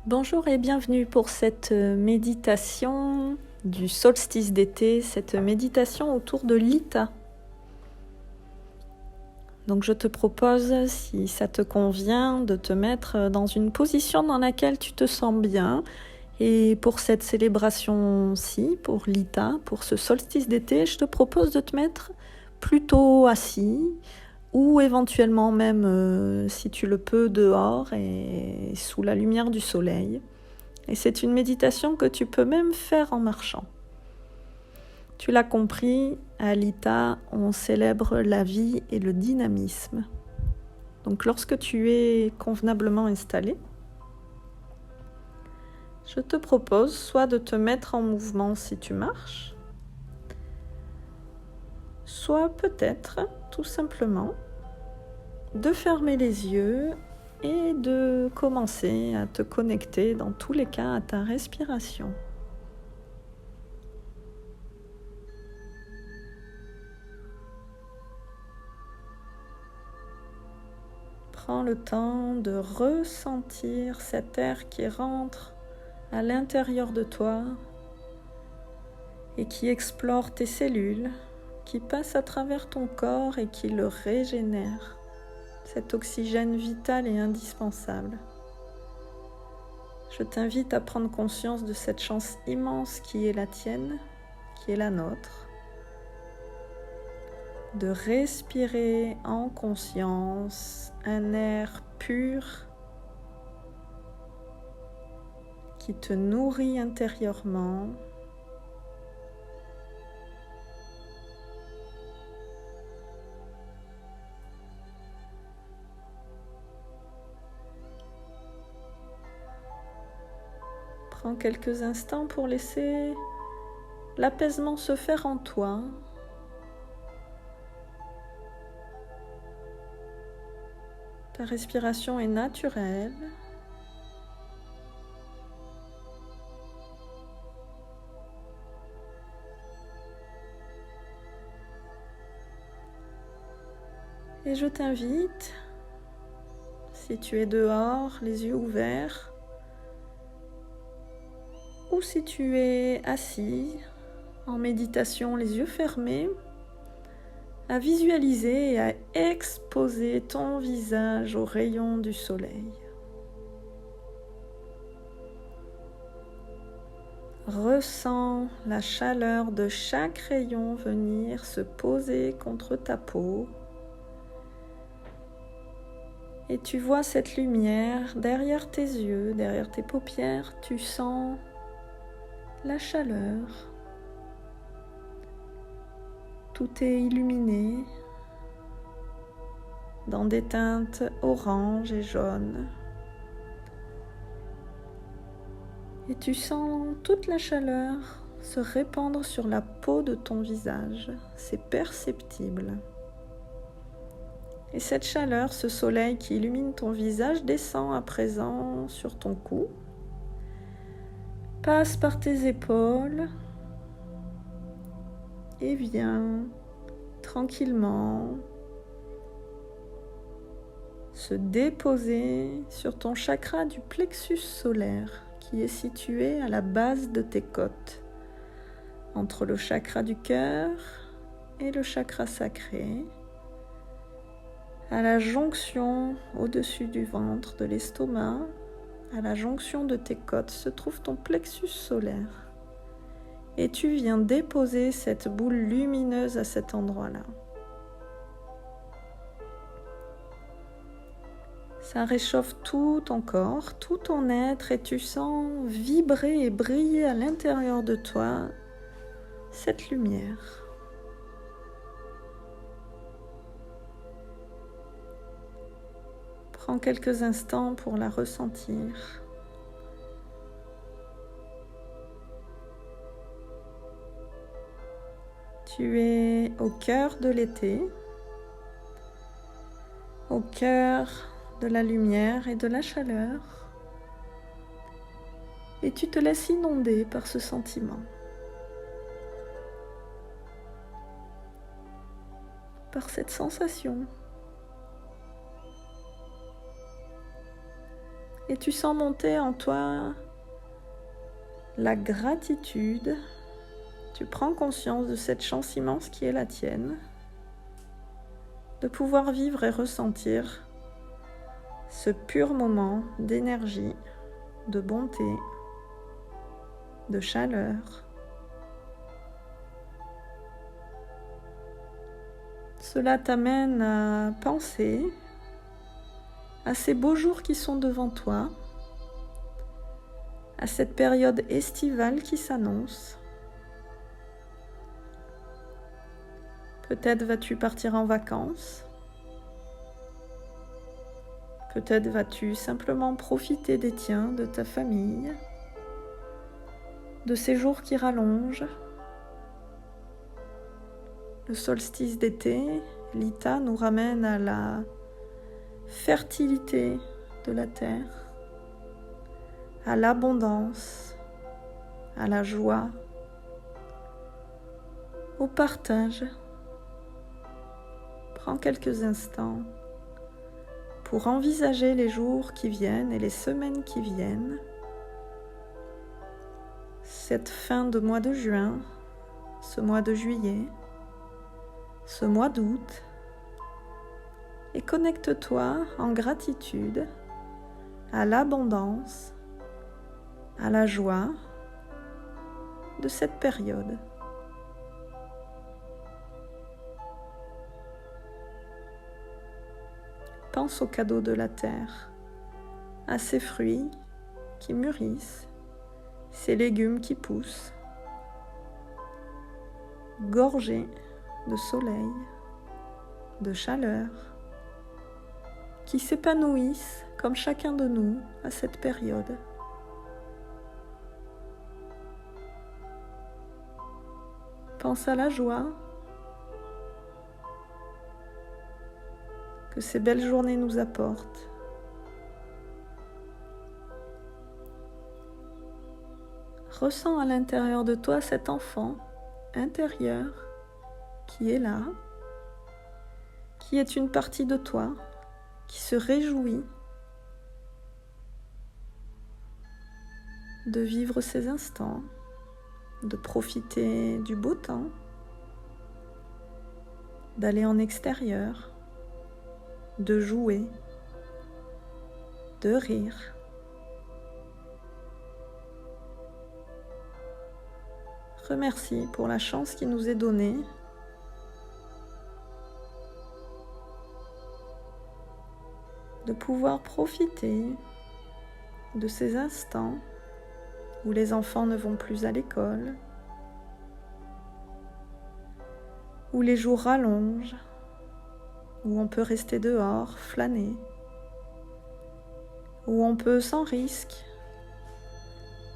Bonjour et bienvenue pour cette méditation du solstice d'été, cette méditation autour de l'Ita. Donc je te propose, si ça te convient, de te mettre dans une position dans laquelle tu te sens bien. Et pour cette célébration-ci, pour l'Ita, pour ce solstice d'été, je te propose de te mettre plutôt assis ou éventuellement même, si tu le peux, dehors et sous la lumière du soleil. Et c'est une méditation que tu peux même faire en marchant. Tu l'as compris, à l'Ita, on célèbre la vie et le dynamisme. Donc lorsque tu es convenablement installé, je te propose soit de te mettre en mouvement si tu marches, soit peut-être tout simplement de fermer les yeux et de commencer à te connecter dans tous les cas à ta respiration. Prends le temps de ressentir cet air qui rentre à l'intérieur de toi et qui explore tes cellules, qui passe à travers ton corps et qui le régénère. Cet oxygène vital et indispensable. Je t'invite à prendre conscience de cette chance immense qui est la tienne, qui est la nôtre, de respirer en conscience un air pur qui te nourrit intérieurement. Prends quelques instants pour laisser l'apaisement se faire en toi. Ta respiration est naturelle. Et je t'invite, si tu es dehors, les yeux ouverts, ou si tu es assis en méditation, les yeux fermés, à visualiser et à exposer ton visage aux rayons du soleil. Ressens la chaleur de chaque rayon venir se poser contre ta peau. Et tu vois cette lumière derrière tes yeux, derrière tes paupières, tu sens la chaleur. Tout est illuminé dans des teintes orange et jaune. Et tu sens toute la chaleur se répandre sur la peau de ton visage. C'est perceptible. Et cette chaleur, ce soleil qui illumine ton visage, descend à présent sur ton cou, passe par tes épaules et vient tranquillement se déposer sur ton chakra du plexus solaire qui est situé à la base de tes côtes, entre le chakra du cœur et le chakra sacré, à la jonction au-dessus du ventre de l'estomac, à la jonction de tes côtes se trouve ton plexus solaire. Et tu viens déposer cette boule lumineuse à cet endroit-là. Ça réchauffe tout ton corps, tout ton être et tu sens vibrer et briller à l'intérieur de toi cette lumière. Prends quelques instants pour la ressentir. Tu es au cœur de l'été, au cœur de la lumière et de la chaleur, et tu te laisses inonder par ce sentiment, par cette sensation. Et tu sens monter en toi la gratitude. Tu prends conscience de cette chance immense qui est la tienne, de pouvoir vivre et ressentir ce pur moment d'énergie, de bonté, de chaleur. Cela t'amène à penser à ces beaux jours qui sont devant toi, à cette période estivale qui s'annonce. Peut-être vas-tu partir en vacances. Peut-être vas-tu simplement profiter des tiens, de ta famille, de ces jours qui rallongent. Le solstice d'été, l'Ita, nous ramène à la fertilité de la terre, à l'abondance, à la joie, au partage. Prends quelques instants pour envisager les jours qui viennent et les semaines qui viennent, cette fin de mois de juin, ce mois de juillet, ce mois d'août, et connecte-toi en gratitude à l'abondance, à la joie de cette période. Pense aux cadeaux de la terre, à ces fruits qui mûrissent, ces légumes qui poussent, gorgés de soleil, de chaleur, qui s'épanouissent comme chacun de nous à cette période. Pense à la joie que ces belles journées nous apportent. Ressens à l'intérieur de toi cet enfant intérieur qui est là, qui est une partie de toi, qui se réjouit de vivre ces instants, de profiter du beau temps, d'aller en extérieur, de jouer, de rire. Remercie pour la chance qui nous est donnée de pouvoir profiter de ces instants où les enfants ne vont plus à l'école, où les jours rallongent, où on peut rester dehors, flâner, où on peut sans risque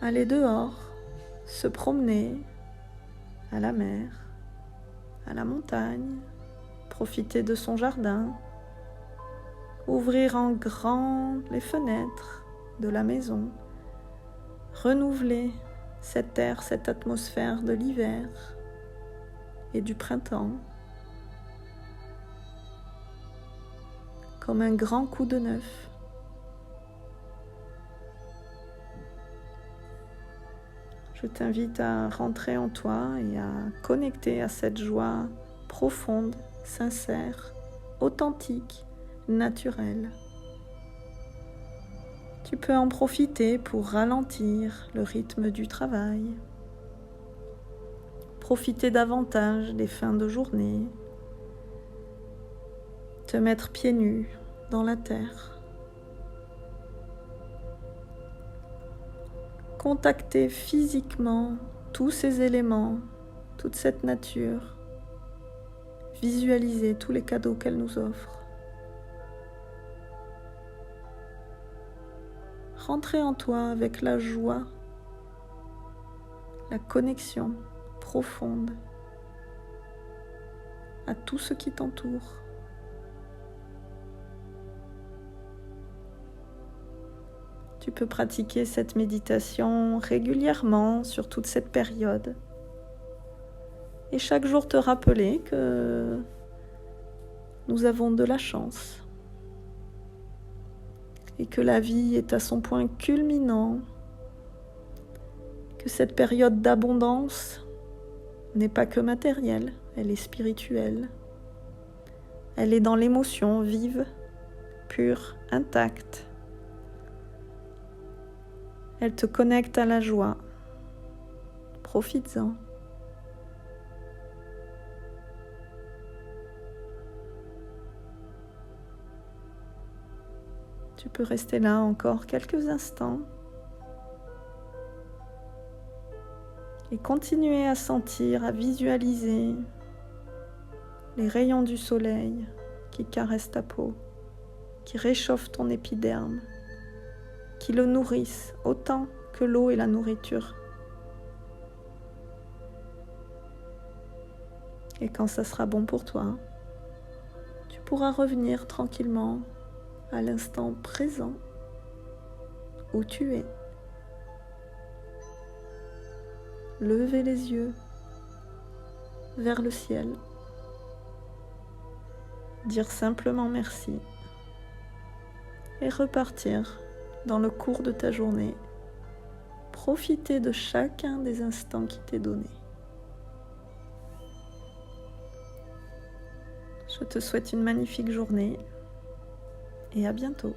aller dehors, se promener à la mer, à la montagne, profiter de son jardin, ouvrir en grand les fenêtres de la maison, renouveler cette air, cette atmosphère de l'hiver et du printemps, comme un grand coup de neuf. Je t'invite à rentrer en toi et à connecter à cette joie profonde, sincère, authentique, naturelle. Tu peux en profiter pour ralentir le rythme du travail, profiter davantage des fins de journée, te mettre pieds nus dans la terre. Contacter physiquement tous ces éléments, toute cette nature, visualiser tous les cadeaux qu'elle nous offre. Rentrer en toi avec la joie, la connexion profonde à tout ce qui t'entoure. Tu peux pratiquer cette méditation régulièrement sur toute cette période et chaque jour te rappeler que nous avons de la chance et que la vie est à son point culminant, que cette période d'abondance n'est pas que matérielle, elle est spirituelle. Elle est dans l'émotion vive, pure, intacte. Elle te connecte à la joie. Profites-en. Tu peux rester là encore quelques instants et continuer à sentir, à visualiser les rayons du soleil qui caressent ta peau, qui réchauffent ton épiderme, qui le nourrissent autant que l'eau et la nourriture. Et quand ça sera bon pour toi, tu pourras revenir tranquillement à l'instant présent où tu es. Lever les yeux vers le ciel. Dire simplement merci et repartir dans le cours de ta journée. Profiter de chacun des instants qui t'est donné. Je te souhaite une magnifique journée et à bientôt.